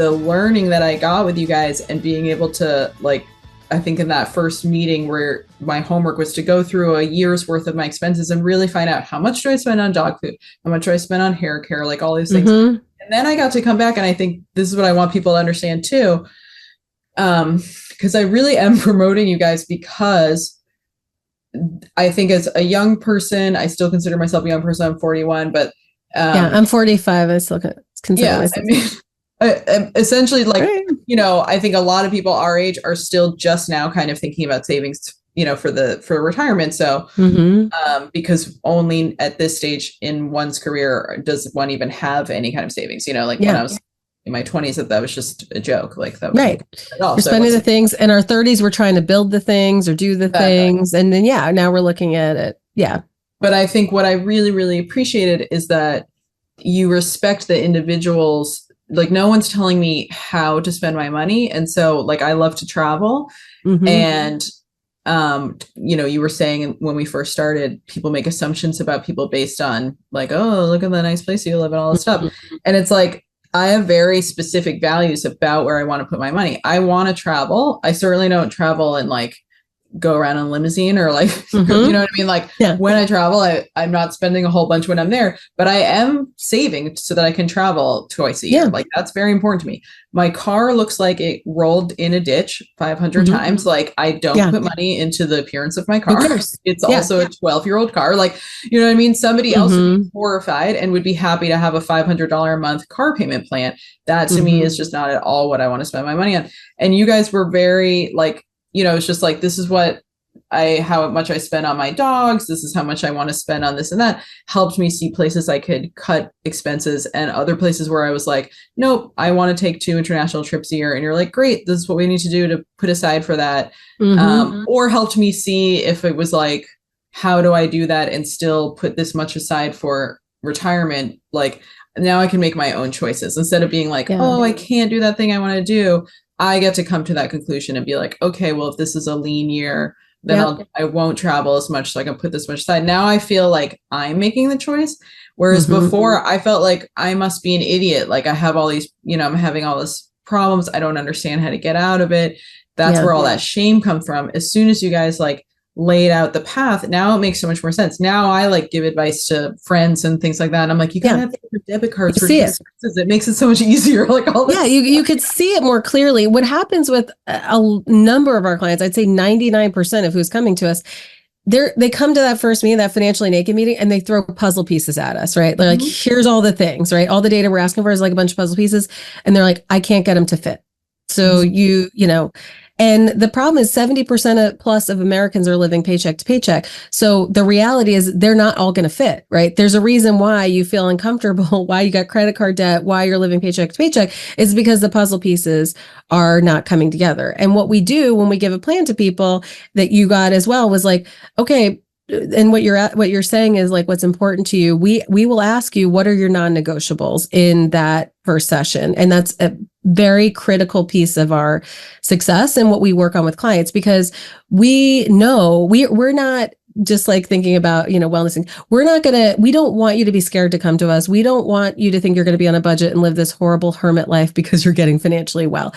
the learning that I got with you guys and being able to, like, I think in that first meeting where my homework was to go through a year's worth of my expenses and really find out how much do I spend on dog food, how much do I spend on hair care, like all these things. And then I got to come back, and I think this is what I want people to understand too. Because I really am promoting you guys, because I think as a young person, I still consider myself a young person. I'm 41, but I'm 45. I still consider myself. Essentially, like, you know, I think a lot of people our age are still just now kind of thinking about savings, you know, for retirement. So, because only at this stage in one's career does one even have any kind of savings, you know, like when I was in my 20s, that was just a joke. Like that was at all. We're spending the things. In our 30s, we're trying to build the things or do the things. And then, now we're looking at it. Yeah. But I think what I really, really appreciated is that you respect the individuals. Like, no one's telling me how to spend my money. And so, like, I love to travel. And, you know, you were saying when we first started, people make assumptions about people based on like, oh, look at the nice place you live and all this stuff. And it's like, I have very specific values about where I want to put my money. I want to travel. I certainly don't travel and like go around in a limousine or like, you know what I mean? Like when I travel, I'm not spending a whole bunch when I'm there, but I am saving so that I can travel twice a year. Like that's very important to me. My car looks like it rolled in a ditch 500 times. Like I don't put money into the appearance of my car. It's also a 12-year-old car. Like, you know what I mean? Somebody else would be horrified and would be happy to have a $500 a month car payment plan. That to me is just not at all what I want to spend my money on. And you guys were very like, you know, it's just like, this is how much I spend on my dogs. This is how much I want to spend on this and that. Helped me see places I could cut expenses and other places where I was like, nope, I want to take 2 international trips a year. And you're like, great, this is what we need to do to put aside for that. Or helped me see if it was like, how do I do that and still put this much aside for retirement? Like now I can make my own choices instead of being like, oh, I can't do that thing I want to do. I get to come to that conclusion and be like, okay, well, if this is a lean year, then I won't travel as much, so I can put this much aside. Now I feel like I'm making the choice. Whereas before I felt like I must be an idiot. Like I have all these, you know, I'm having all this problems. I don't understand how to get out of it. That's where all that shame comes from. As soon as you guys like laid out the path, now it makes so much more sense. Now I like give advice to friends and things like that. And I'm like, you gotta have debit cards for expenses. It makes it so much easier. Like all this. You could see it more clearly. What happens with a number of our clients, I'd say 99% of who's coming to us, they come to that first meeting, that financially naked meeting, and they throw puzzle pieces at us, right? They're like, here's all the things, right? All the data we're asking for is like a bunch of puzzle pieces. And they're like, I can't get them to fit. So you know, and the problem is 70% plus of Americans are living paycheck to paycheck. So the reality is they're not all going to fit, right? There's a reason why you feel uncomfortable, why you got credit card debt, why you're living paycheck to paycheck is because the puzzle pieces are not coming together. And what we do when we give a plan to people that you got as well was like, okay, and what you're saying is like what's important to you. We will ask you, what are your non-negotiables in that first session? And that's a very critical piece of our success and what we work on with clients, because we know we're not just like thinking about, you know, wellness. We don't want you to be scared to come to us. We don't want you to think you're going to be on a budget and live this horrible hermit life because you're getting financially well.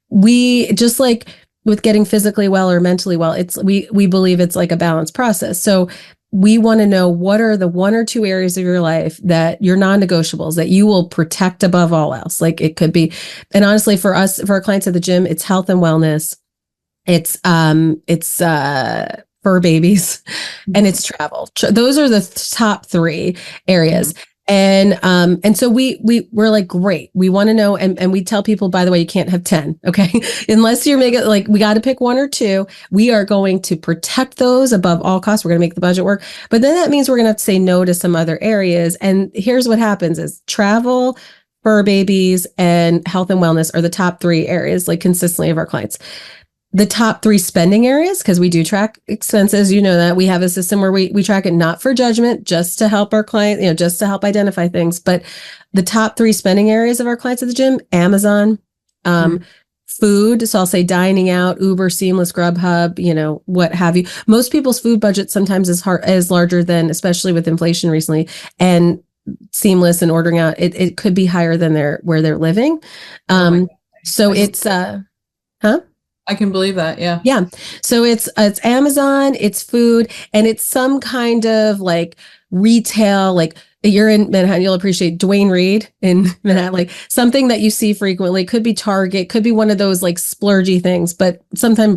We just like with getting physically well or mentally well, we believe it's like a balanced process. So we want to know what are the 1 or 2 areas of your life that your non-negotiables that you will protect above all else. Like it could be, and honestly, for our clients at the gym, it's health and wellness. It's fur babies and it's travel. Those are the top 3 areas. And so we're like, great. We want to know. And we tell people, by the way, you can't have 10. Okay. Unless you're making like, we got to pick 1 or 2. We are going to protect those above all costs. We're going to make the budget work. But then that means we're going to have to say no to some other areas. And here's what happens is travel, fur babies, and health and wellness are the top 3 areas, like consistently of our clients. The top 3 spending areas, because we do track expenses, you know that we have a system where we track it not for judgment, just to help our client, you know, just to help identify things. But the top 3 spending areas of our clients at the gym, Amazon, food. So I'll say dining out, Uber, Seamless, Grubhub, you know, what have you. Most people's food budget sometimes is larger than, especially with inflation recently, and seamless and ordering out, it could be higher than where they're living. So it's, huh? I can believe that. Yeah. Yeah. So it's Amazon, it's food, and it's some kind of like retail, like you're in Manhattan, you'll appreciate Dwayne Reed in Manhattan, like something that you see frequently. Could be Target, could be one of those like splurgy things, but something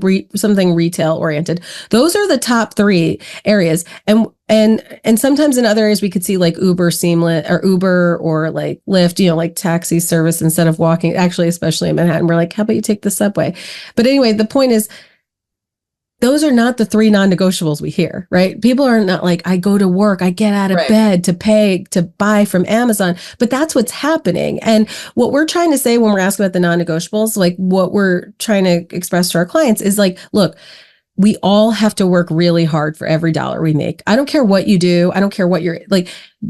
retail oriented. Those are the top 3 areas. And sometimes in other areas we could see like Uber Seamless or Uber or like Lyft, you know, like taxi service instead of walking. Actually, especially in Manhattan, we're like, how about you take the subway? But anyway, the point is, those are not the 3 non-negotiables we hear, right? People are not like, I go to work, I get out of bed to buy from Amazon, but that's what's happening. And what we're trying to say when we're asking about the non-negotiables, like what we're trying to express to our clients is like, look, we all have to work really hard for every dollar we make. I don't care what you do. I don't care what you're like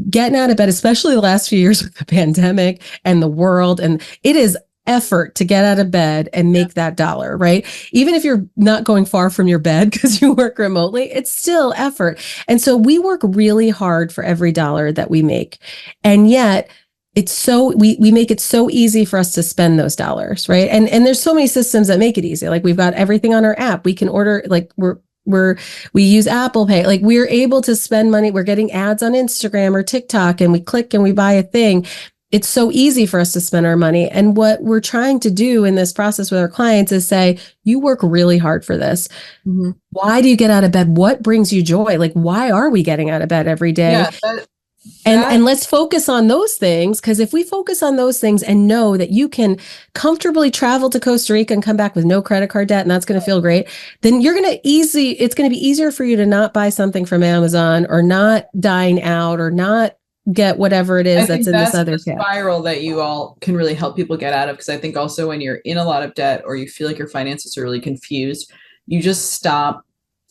getting out of bed, especially the last few years with the pandemic and the world. And it is effort to get out of bed and make that dollar, right? Even if you're not going far from your bed because you work remotely, it's still effort. And so we work really hard for every dollar that we make. And yet it's so, we make it so easy for us to spend those dollars, right? And there's so many systems that make it easy. Like we've got everything on our app. We can order, like we use Apple Pay. Like we're able to spend money. We're getting ads on Instagram or TikTok and we click and we buy a thing. It's so easy for us to spend our money. And what we're trying to do in this process with our clients is say, you work really hard for this. Mm-hmm. Why do you get out of bed? What brings you joy? Like, why are we getting out of bed every day? Yeah, and let's focus on those things, because if we focus on those things and know that you can comfortably travel to Costa Rica and come back with no credit card debt, and that's going to feel great, then it's going to be easier for you to not buy something from Amazon or not dine out or not get whatever it is that's in this other spiral that you all can really help people get out of. Because I think also when you're in a lot of debt or you feel like your finances are really confused, you just stop.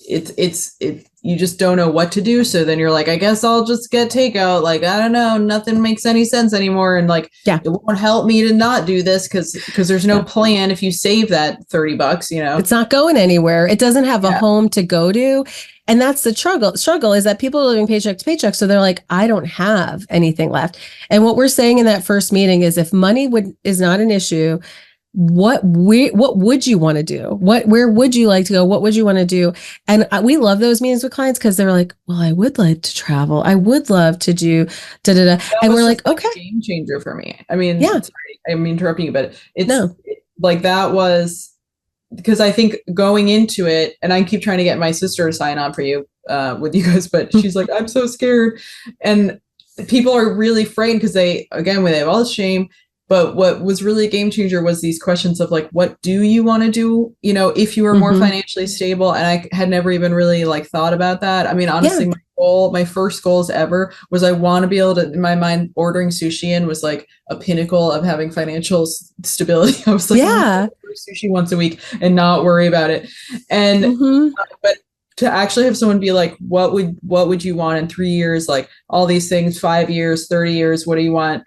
You just don't know what to do. So then you're like, I guess I'll just get takeout. Like, I don't know, nothing makes any sense anymore. And like, it won't help me to not do this because there's no plan. If you save that $30, you know, it's not going anywhere. It doesn't have a home to go to. And that's the struggle is that people are living paycheck to paycheck. So they're like, I don't have anything left. And what we're saying in that first meeting is if money is not an issue, what would you want to do? Where would you like to go? What would you want to do? And we love those meetings with clients because they're like, well, I would like to travel. I would love to do da-da-da. And we're like, okay. Game changer for me. I mean, sorry, I'm interrupting you, but like that was because I think going into it, and I keep trying to get my sister to sign on for you with you guys, but she's like, I'm so scared. And people are really frightened because they have all this shame. But what was really a game changer was these questions of like, what do you want to do? You know, if you were more financially stable, and I had never even really like thought about that. I mean, honestly, my first goals ever was I want to be able to, in my mind, ordering sushi in was like a pinnacle of having financial stability. I was like, sushi once a week and not worry about it. And, but to actually have someone be like, what would you want in 3 years? Like all these things, 5 years, 30 years, what do you want?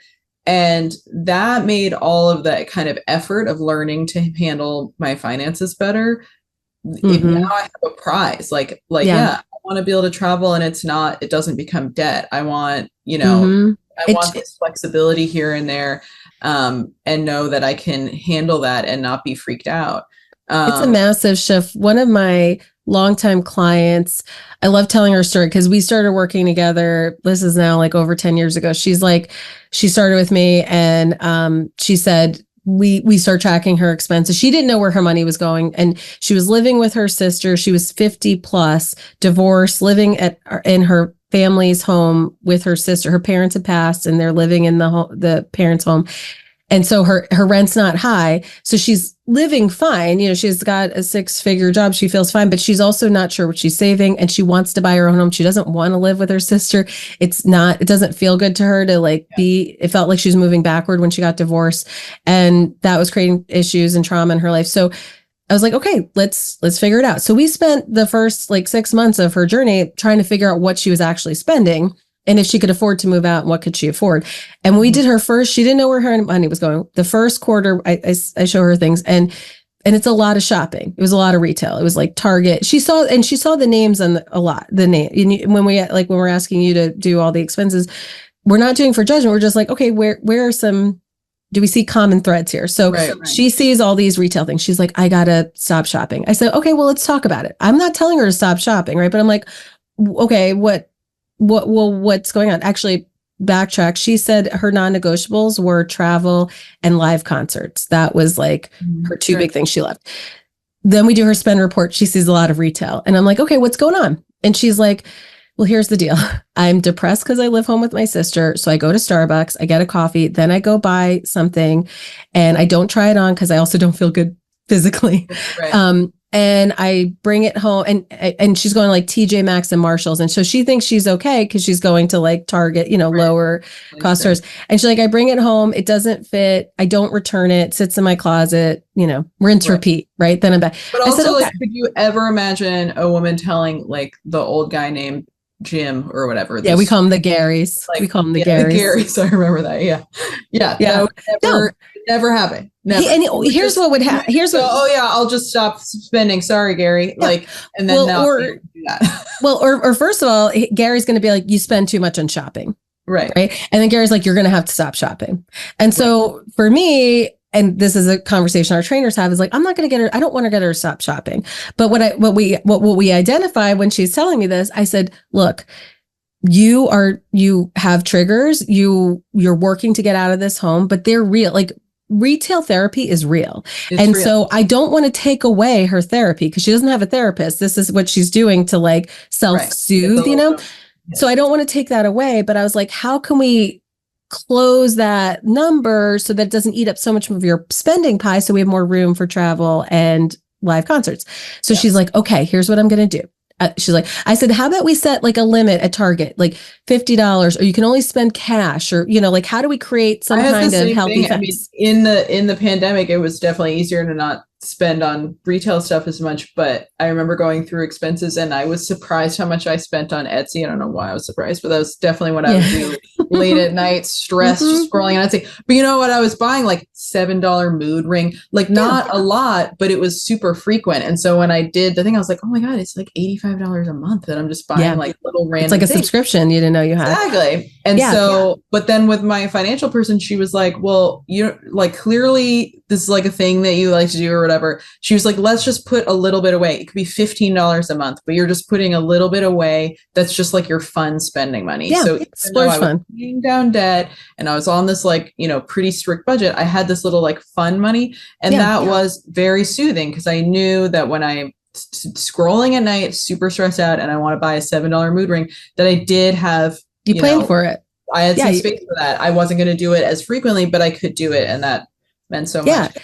And that made all of that kind of effort of learning to handle my finances better. Now I have a prize, like, I want to be able to travel and it doesn't become debt. I want, I want this flexibility here and there, and know that I can handle that and not be freaked out. It's a massive shift. One of my longtime clients, I love telling her story because we started working together. This is now like over 10 years ago. She's like, she started with me and she said, we start tracking her expenses. She didn't know where her money was going. And she was living with her sister. She was 50 plus, divorced, living in her family's home with her sister. Her parents had passed and they're living in the parents' home. And so her rent's not high. So she's living fine. You know, she's got a 6-figure job. She feels fine, but she's also not sure what she's saving. And she wants to buy her own home. She doesn't want to live with her sister. It doesn't feel good to her to it felt like she was moving backward when she got divorced. And that was creating issues and trauma in her life. So I was like, okay, let's figure it out. So we spent the first 6 months of her journey trying to figure out what she was actually spending. And if she could afford to move out, and what could she afford? And we did her first, she didn't know where her money was going. The first quarter, I show her things and it's a lot of shopping. It was a lot of retail. It was like Target. She saw the names on when we're asking you to do all the expenses, we're not doing for judgment. We're just like, okay, where are some, do we see common threads here? So she sees all these retail things. She's like, I gotta stop shopping. I said, okay, well, let's talk about it. I'm not telling her to stop shopping, right? But I'm like, okay, what's going on? Actually, backtrack. She said her non-negotiables were travel and live concerts. That was like her two big things she left. Then we do her spend report. She sees a lot of retail. And I'm like, okay, what's going on? And she's like, well, here's the deal. I'm depressed because I live home with my sister. So I go to Starbucks, I get a coffee, then I go buy something and I don't try it on because I also don't feel good physically. And I bring it home and she's going like TJ Maxx and Marshalls. And so she thinks she's okay because she's going to like Target, lower cost stores. And she's like, I bring it home. It doesn't fit. I don't return it. Sits in my closet, rinse, repeat. Right. Then I'm back. But also, I said, okay. Could you ever imagine a woman telling like the old guy named Jim or whatever? Yeah. We call them the Garys. We call them the Garys. The Garys. I remember that. Yeah. That would never happen. Never. Here's what would happen. I'll just stop spending. Sorry, Gary. Yeah. And then do that. or first of all, Gary's going to be like, you spend too much on shopping. Right. And then Gary's like, you're going to have to stop shopping. And so for me, and this is a conversation our trainers have, is like, I'm not going to get her. I don't want to get her to stop shopping. But what we identify when she's telling me this, I said, look, you have triggers. You're working to get out of this home, but they're real. Like, retail therapy is real. So I don't want to take away her therapy because she doesn't have a therapist. This is what she's doing to like self-soothe, So I don't want to take that away, but I was like, how can we close that number so that it doesn't eat up so much of your spending pie so we have more room for travel and live concerts? So she's like, okay, here's what I'm going to do. She's like, I said, how about we set like a limit at Target, like $50, or you can only spend cash, or, like, how do we create some kind of healthy thing? I mean, in the pandemic, it was definitely easier to not spend on retail stuff as much. But I remember going through expenses and I was surprised how much I spent on Etsy. I don't know why I was surprised, but that was definitely what I would do late at night, stressed, just scrolling on Etsy. But you know what? I was buying like $7 mood ring, like not a lot, but it was super frequent. And so when I did the thing, I was like, oh my God, it's like $85 a month that I'm just buying like little random It's like a things. Subscription you didn't know you had. Exactly. And but then with my financial person, she was like, well, you're like, clearly this is like a thing that you like to do or whatever. She was like, let's just put a little bit away. It could be $15 a month, but you're just putting a little bit away. That's just like your fun spending money. Yeah, so splurge fun. Paying down debt and I was on this like, pretty strict budget. I had this little like fun money. And that was very soothing because I knew that when I'm scrolling at night, super stressed out, and I want to buy a $7 mood ring, that I did have, you planned for it. I had some space for that. I wasn't going to do it as frequently, but I could do it. And that meant so much.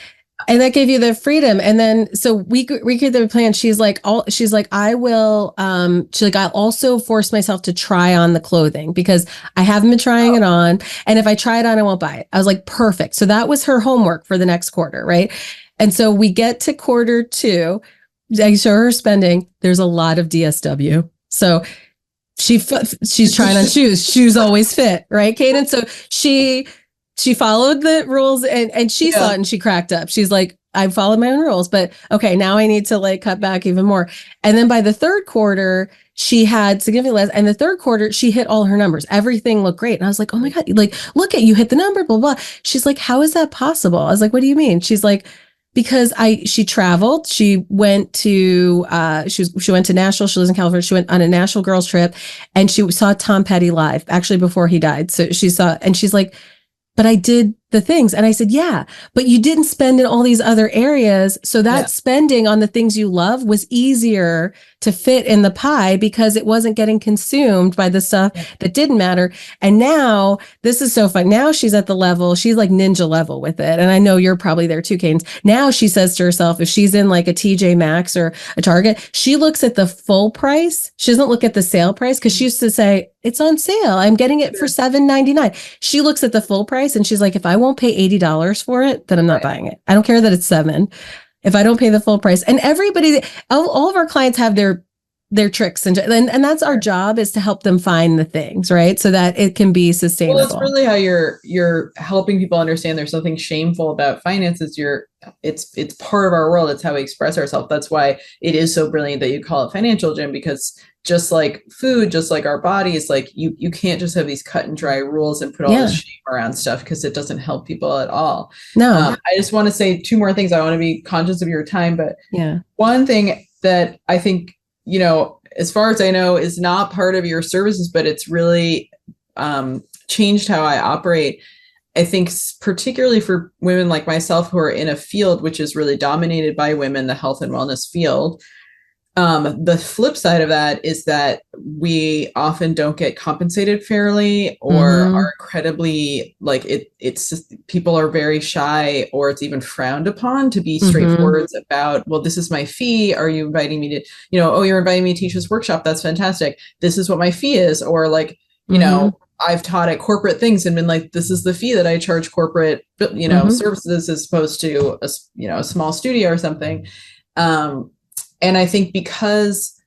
And that gave you the freedom. And then, so we created the plan. She's like, I'll also force myself to try on the clothing because I haven't been trying it on. And if I try it on, I won't buy it. I was like, perfect. So that was her homework for the next quarter. Right. And so we get to quarter 2. I show her spending. There's a lot of DSW. So she's trying on shoes. Shoes always fit. Right, Kate? And so she followed the rules and she saw it and she cracked up. She's like, I followed my own rules, but okay, now I need to like cut back even more. And then by the third quarter, she had significantly less. And the third quarter, she hit all her numbers. Everything looked great. And I was like, oh my God, like, look at you hit the number, blah, blah. She's like, how is that possible? I was like, what do you mean? She's like, because she traveled, she went to, she went to Nashville. She lives in California. She went on a Nashville girls trip and she saw Tom Petty live actually before he died. So she saw, and she's like, but I did the things. And I said, yeah, but you didn't spend in all these other areas. So that spending on the things you love was easier to fit in the pie because it wasn't getting consumed by the stuff that didn't matter. And now this is so fun. Now she's at the level, she's like ninja level with it. And I know you're probably there too, Cadence. Now she says to herself, if she's in like a TJ Maxx or a Target, she looks at the full price. She doesn't look at the sale price because she used to say, it's on sale. I'm getting it for $7.99. She looks at the full price and she's like, if I won't pay $80 for it, then I'm not buying it. I don't care that it's $7. If I don't pay the full price. And everybody, all of our clients have their their tricks and that's our job, is to help them find the things, right? So that it can be sustainable. Well, it's really how you're helping people understand there's nothing shameful about finances. It's part of our world. It's how we express ourselves. That's why it is so brilliant that you call it financial, Jim, because just like food, just like our bodies, like you can't just have these cut and dry rules and put all this shame around stuff, because it doesn't help people at all. No. I just want to say two more things. I want to be conscious of your time, but one thing that I think, as far as I know, is not part of your services, but it's really changed how I operate. I think particularly for women like myself who are in a field which is really dominated by women, the health and wellness field. The flip side of that is that we often don't get compensated fairly, or are incredibly it's just, people are very shy, or it's even frowned upon to be straightforward about, well, this is my fee. Are you inviting me to, oh, you're inviting me to teach this workshop. That's fantastic. This is what my fee is. Or I've taught at corporate things and been like, this is the fee that I charge corporate, services, as opposed to a small studio or something. And I think because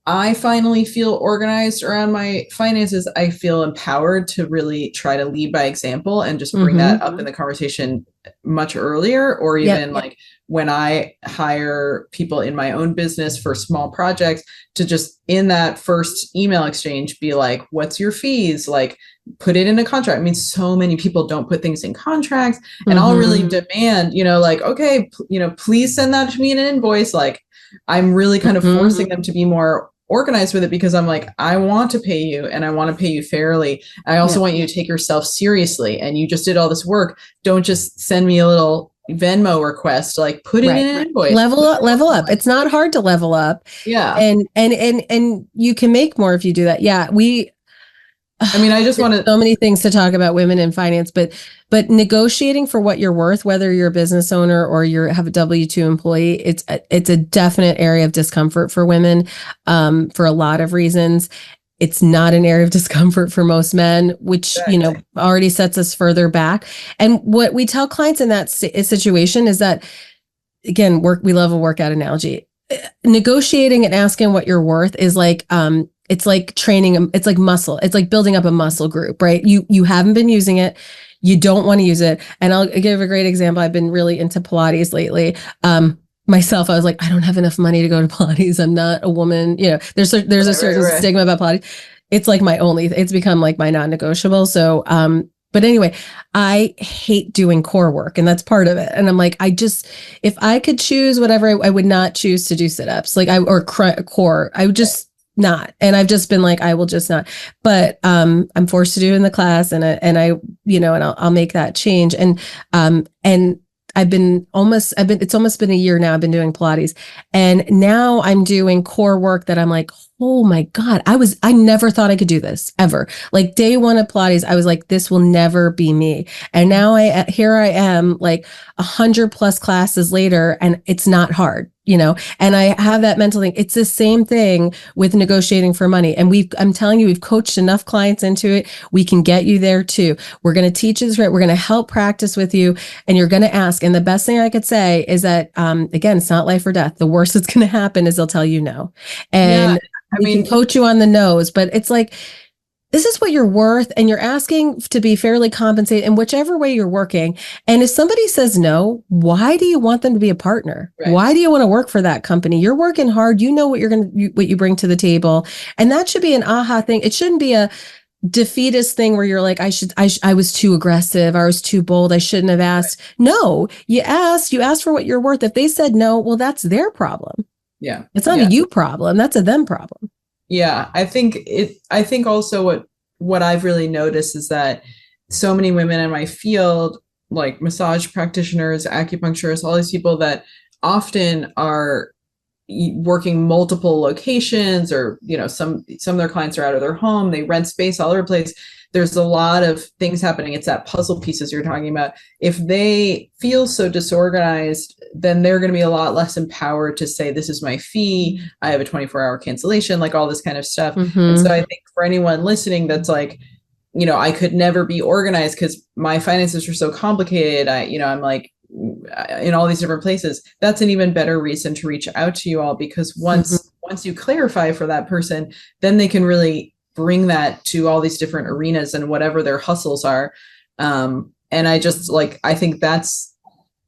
I finally feel organized around my finances, I feel empowered to really try to lead by example and just bring that up in the conversation much earlier, or even like when I hire people in my own business for small projects, to just in that first email exchange be like, what's your fees? Like, put it in a contract. I mean, so many people don't put things in contracts, and I'll really demand, okay, please send that to me in an invoice. Like, I'm really kind of forcing them to be more organized with it, because I'm like, I want to pay you, and I want to pay you fairly. I also want you to take yourself seriously, and you just did all this work. Don't just send me a little Venmo request, like put it in an invoice. Level up. It's not hard to level up. Yeah. And you can make more if you do that. Yeah. I just want to, so many things to talk about women in finance, but negotiating for what you're worth, whether you're a business owner or you have a W-2 employee, it's a definite area of discomfort for women, for a lot of reasons. It's not an area of discomfort for most men, which, already sets us further back. And what we tell clients in that situation is that, again, we love a workout analogy. Negotiating and asking what you're worth is like, it's like training. It's like muscle. It's like building up a muscle group, right? You haven't been using it. You don't want to use it. And I'll give a great example. I've been really into Pilates lately. Myself, I was like, I don't have enough money to go to Pilates. I'm not a woman. There's a certain stigma about Pilates. It's like it's become like my non-negotiable. So, but anyway, I hate doing core work, and that's part of it. And I'm like, if I could choose whatever, I would not choose to do sit-ups, or core. I would just not. And I've just been like, I will just not. But I'm forced to do it in the class, and I'll make that change. And it's almost been a year now. I've been doing Pilates, and now I'm doing core work that I'm like, oh my God, I never thought I could do this ever. Like day one of Pilates, I was like, this will never be me. And now here I am, like 100+ classes later, and it's not hard, and I have that mental thing. It's the same thing with negotiating for money. And I'm telling you, we've coached enough clients into it. We can get you there too. We're going to teach you this, right? We're going to help practice with you, and you're going to ask. And the best thing I could say is that, again, it's not life or death. The worst that's going to happen is they'll tell you no. And we can coach you on the nose, but it's like, this is what you're worth, and you're asking to be fairly compensated in whichever way you're working. And if somebody says no, why do you want them to be a partner? Right. Why do you want to work for that company? You're working hard. You know what what you bring to the table. And that should be an aha thing. It shouldn't be a defeatist thing where you're like, I was too aggressive. I was too bold. I shouldn't have asked. Right. No, you asked for what you're worth. If they said no, well, that's their problem. Yeah. It's not a you problem. That's a them problem. Yeah. I think also what I've really noticed is that so many women in my field, like massage practitioners, acupuncturists, all these people that often are working multiple locations, or, some of their clients are out of their home, they rent space all over the place. There's a lot of things happening. It's that puzzle pieces you're talking about. If they feel so disorganized, then they're going to be a lot less empowered to say, this is my fee. I have a 24-hour cancellation, like all this kind of stuff. Mm-hmm. And so I think for anyone listening that's like, I could never be organized because my finances are so complicated. I'm like in all these different places. That's an even better reason to reach out to you all, because once once you clarify for that person, then they can really bring that to all these different arenas and whatever their hustles are. And I just like, I think that's,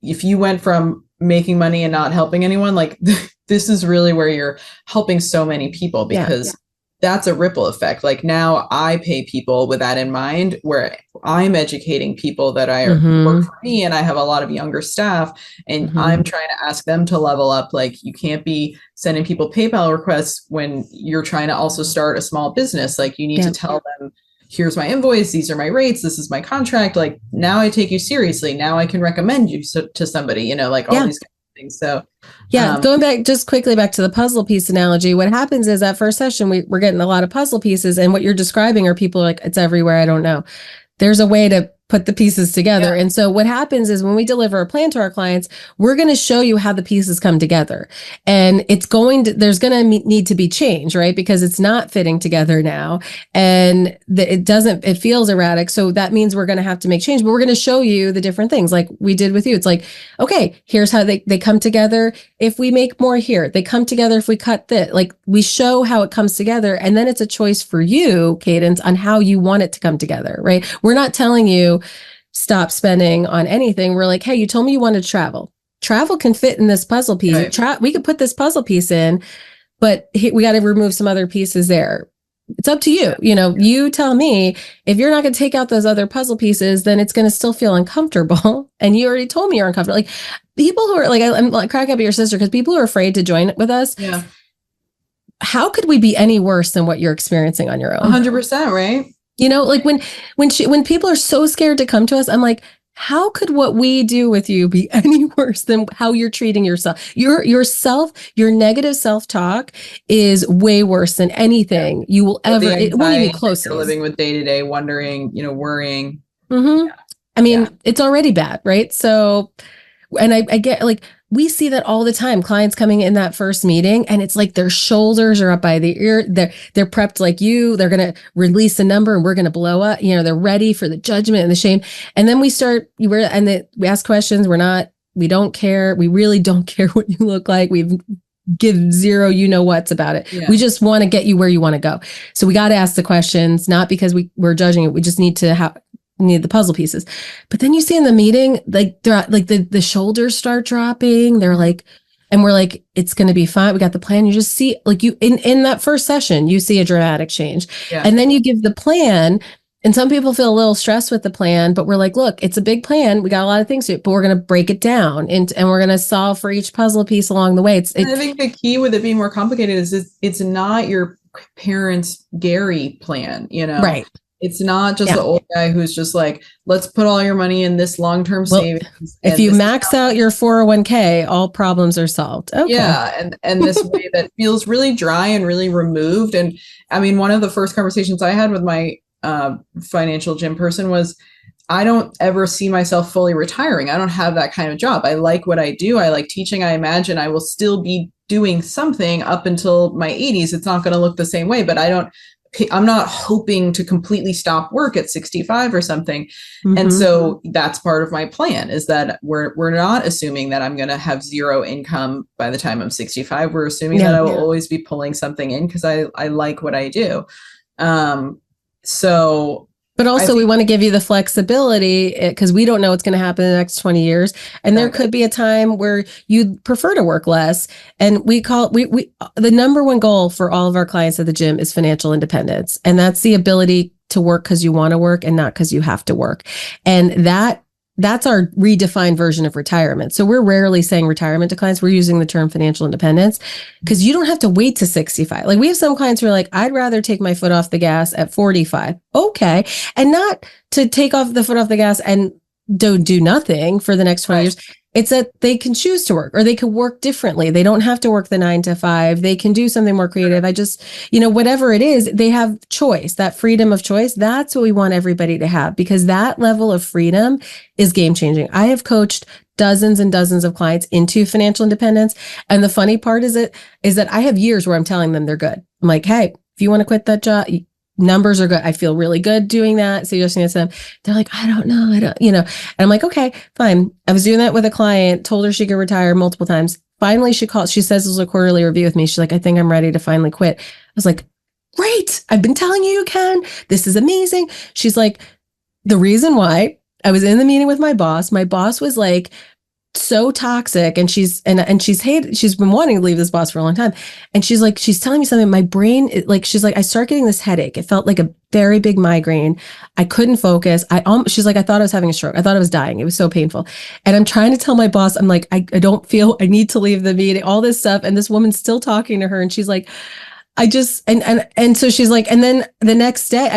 if you went from making money and not helping anyone, like this is really where you're helping so many people, because that's a ripple effect. Like now I pay people with that in mind, where I'm educating people that work for me, and I have a lot of younger staff, and I'm trying to ask them to level up. Like you can't be sending people PayPal requests when you're trying to also start a small business. Like you need to tell them, here's my invoice, these are my rates, this is my contract. Like now I take you seriously. Now I can recommend you to somebody, you know, like all these kind of things. So going back just quickly back to the puzzle piece analogy, what happens is that first session, we're getting a lot of puzzle pieces, and what you're describing are people like, it's everywhere, I don't know. There's a way to put the pieces together. And so what happens is when we deliver a plan to our clients, we're going to show you how the pieces come together. And there's going to need to be change, right? Because it's not fitting together now, and it feels erratic. So that means we're going to have to make change, but we're going to show you the different things like we did with you. It's like, okay, here's how they come together. If we make more here, they come together. If we cut that, like we show how it comes together. And then it's a choice for you, Cadence, on how you want it to come together, right? We're not telling you stop spending on anything. We're like, hey, you told me you wanted to travel. Travel can fit in this puzzle piece. Right. We could put this puzzle piece in, but we got to remove some other pieces there. It's up to you. You know, you tell me if you're not going to take out those other puzzle pieces, then it's going to still feel uncomfortable. And you already told me you're uncomfortable. Like people who are like, I'm like cracking up at your sister because people who are afraid to join with us. Yeah. How could we be any worse than what you're experiencing on your own? 100%, right? You know, like when people are so scared to come to us, I'm like, how could what we do with you be any worse than how you're treating yourself? Your negative self-talk is way worse than anything you will ever. It wouldn't even close. You're living with day to day, wondering, you know, worrying. I mean, it's already bad, right? So, and I get like, we see that all the time. Clients coming in that first meeting, and it's like their shoulders are up by the ear. They're prepped like you. They're going to release a number, and we're going to blow up. You know, they're ready for the judgment and the shame. And then we ask questions. We don't care. We really don't care what you look like. We give zero, you know what's about it. Yeah. We just want to get you where you want to go. So we got to ask the questions, not because we're judging it. We just need to need the puzzle pieces. But then you see in the meeting, like they're like the shoulders start dropping. They're like, and we're like, it's going to be fine. We got the plan. You just see like you in that first session, you see a dramatic change. Yeah. And then you give the plan, and some people feel a little stressed with the plan, but we're like, look, it's a big plan. We got a lot of things to do, but we're going to break it down and we're going to solve for each puzzle piece along the way. I think the key with it being more complicated is it's not your parents' Gary plan, you know? Right. It's not just the old guy who's just like, let's put all your money in this long-term savings. If you max out your 401k, all problems are solved. Okay. Yeah. And this way that feels really dry and really removed. And I mean, one of the first conversations I had with my financial gym person was, I don't ever see myself fully retiring. I don't have that kind of job. I like what I do. I like teaching. I imagine I will still be doing something up until my 80s. It's not going to look the same way, but I'm not hoping to completely stop work at 65 or something. Mm-hmm. And so that's part of my plan, is that we're not assuming that I'm going to have zero income by the time I'm 65. We're assuming that I will always be pulling something in because I like what I do. But also we want to give you the flexibility because we don't know what's going to happen in the next 20 years. And there could be a time where you'd prefer to work less. And we the number one goal for all of our clients at the gym is financial independence. And that's the ability to work because you want to work and not because you have to work. And that's our redefined version of retirement. So we're rarely saying retirement to clients. We're using the term financial independence because you don't have to wait to 65. Like we have some clients who are like, I'd rather take my foot off the gas at 45. Okay. And not to take off the foot off the gas and don't do nothing for the next 20 years. It's that they can choose to work or they could work differently. They don't have to work the 9 to 5. They can do something more creative. Whatever it is, they have choice, that freedom of choice. That's what we want everybody to have, because that level of freedom is game changing. I have coached dozens and dozens of clients into financial independence. And the funny part is that I have years where I'm telling them they're good. I'm like, hey, if you want to quit that job, numbers are good. I feel really good doing that. So you're saying to them, they're like, I don't know. And I'm like, okay, fine. I was doing that with a client, told her she could retire multiple times, finally she calls, she says, it was a quarterly review with me. She's like, I think I'm ready to finally quit. I was like, great. I've been telling you can. This is amazing. She's like, the reason why I was in the meeting with my boss was like, so toxic, and she's been wanting to leave this boss for a long time, and she's like, she's telling me something, my brain, like, she's like, I start getting this headache. It felt like a very big migraine. I couldn't focus. She's like, I thought I was having a stroke. I thought I was dying. It was so painful. And I'm trying to tell my boss, I'm like, I don't feel, I need to leave the meeting, all this stuff, and this woman's still talking to her, and she's like, I just, and so she's like, and then the next day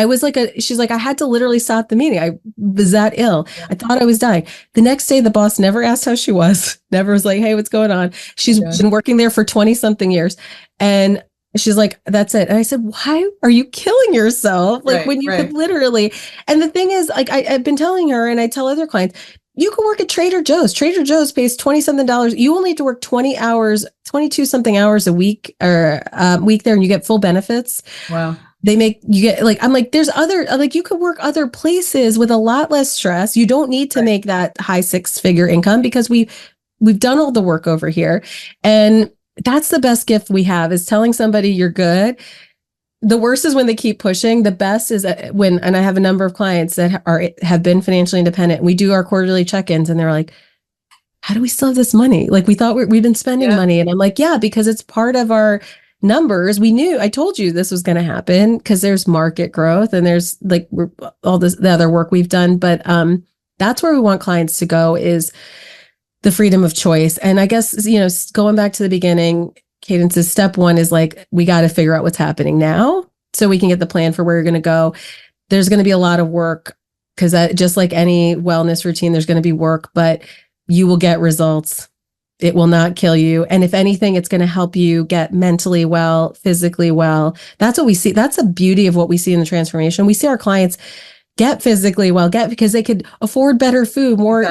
she's like, I had to literally stop the meeting. I was that ill. I thought I was dying. The next day, the boss never asked how she was, never was like, hey, what's going on? She's been working there for 20 something years. And she's like, that's it. And I said, why are you killing yourself? Like, when you could literally, and the thing is, like, I've been telling her, and I tell other clients, you can work at Trader Joe's. Trader Joe's pays $20 something. You only have to work 20 hours, 22 something hours a week or week there, and you get full benefits. Wow. You get like, I'm like, there's other, like, you could work other places with a lot less stress. You don't need to make that high 6-figure income, because we've done all the work over here. And that's the best gift we have, is telling somebody you're good. The worst is when they keep pushing. The best is when, and I have a number of clients that have been financially independent. We do our quarterly check-ins, and they're like, how do we still have this money? Like, we thought we've been spending money. And I'm like, yeah, because it's part of our numbers. I told you this was going to happen, because there's market growth, and there's like all this, the other work we've done. But that's where we want clients to go, is the freedom of choice. And I guess, going back to the beginning, Cadence's step one is like, we got to figure out what's happening now so we can get the plan for where you're going to go. There's going to be a lot of work, because just like any wellness routine, there's going to be work, but you will get results. It will not kill you. And if anything, it's going to help you get mentally well, physically well. That's what we see. That's the beauty of what we see in the transformation. We see our clients get physically well, because they could afford better food, more,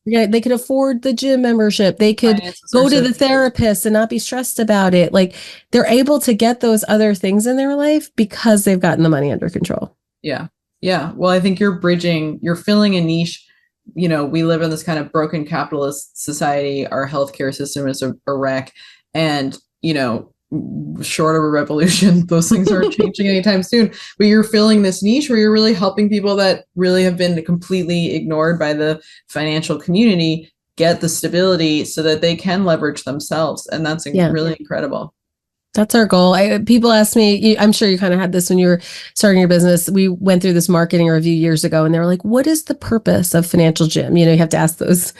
they could afford the gym membership. They could go to the therapist and not be stressed about it. Like, they're able to get those other things in their life because they've gotten the money under control. Yeah. Yeah. Well, I think you're filling a niche. We live in this kind of broken capitalist society. Our healthcare system is a wreck. And, short of a revolution, those things aren't changing anytime soon. But you're filling this niche where you're really helping people that really have been completely ignored by the financial community get the stability so that they can leverage themselves. And that's really incredible. That's our goal. People ask me, I'm sure you kind of had this when you were starting your business. We went through this marketing review years ago, and they were like, what is the purpose of Financial Gym? You have to ask those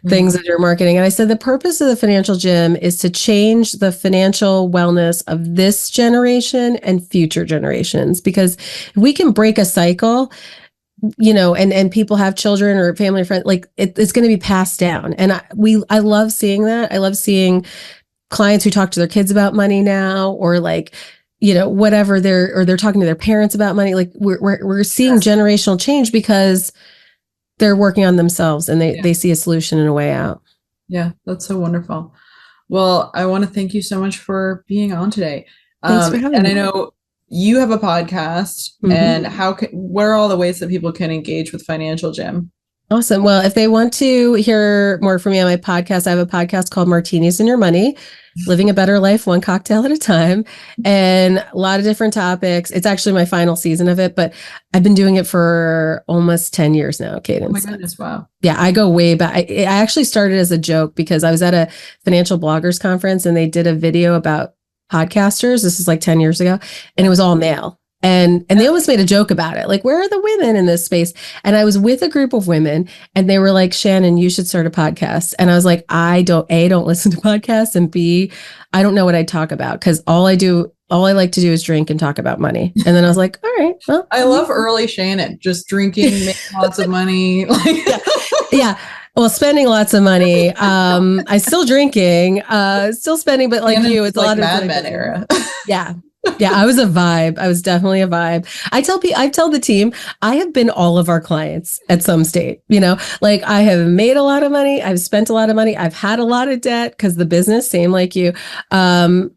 things as you're marketing. And I said, the purpose of the Financial Gym is to change the financial wellness of this generation and future generations. Because if we can break a cycle, and people have children or family or friends, like it's going to be passed down. And I love seeing that. I love seeing clients who talk to their kids about money now, or like, whatever they're talking to their parents about money. Like, we're seeing generational change because they're working on themselves, and they see a solution and a way out. Yeah, that's so wonderful. Well, I want to thank you so much for being on today. Thanks for having me. I know you have a podcast, and what are all the ways that people can engage with Financial Gym? Awesome. Well, if they want to hear more from me on my podcast, I have a podcast called Martinis and Your Money, Living a Better Life, One Cocktail at a Time, and a lot of different topics. It's actually my final season of it, but I've been doing it for almost 10 years now, Cadence. Oh my goodness, wow. Yeah, I go way back. I actually started as a joke because I was at a financial bloggers conference, and they did a video about podcasters. This is like 10 years ago, and it was all male. And they almost made a joke about it. Like, where are the women in this space? And I was with a group of women, and they were like, Shannon, you should start a podcast. And I was like, I don't listen to podcasts, and B, I don't know what I talk about, because all I like to do is drink and talk about money. And then I was like, all right, well. I love early Shannon, just drinking, making lots of money. Yeah. Well, spending lots of money. I still drinking, still spending, but like you, it's like a lot of Mad Men era. Yeah. Yeah, I was a vibe. I was definitely a vibe. I tell the team, I have been all of our clients at some state, like I have made a lot of money. I've spent a lot of money. I've had a lot of debt because the business, same like you, and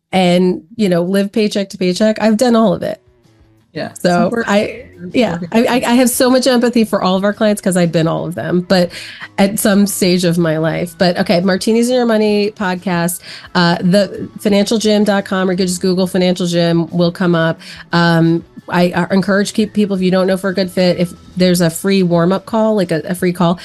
live paycheck to paycheck. I've done all of it. Yeah. So I have so much empathy for all of our clients because I've been all of them, but at some stage of my life. But okay, Martinis and Your Money podcast, the financialgym.com, or you could just Google Financial Gym will come up. I encourage people, if you don't know for a good fit, if there's a free warm-up call, like a free call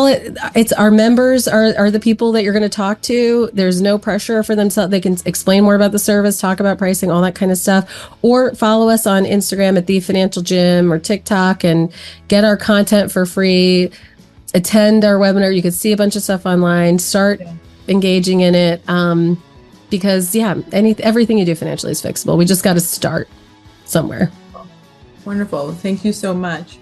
it. It's our members are the people that you're going to talk to. There's no pressure for them. They can explain more about the service, talk about pricing, all that kind of stuff, or follow us on Instagram at The Financial Gym or TikTok and get our content for free. Attend our webinar. You can see a bunch of stuff online, start engaging in it. Because everything you do financially is fixable. We just got to start somewhere. Wonderful. Thank you so much.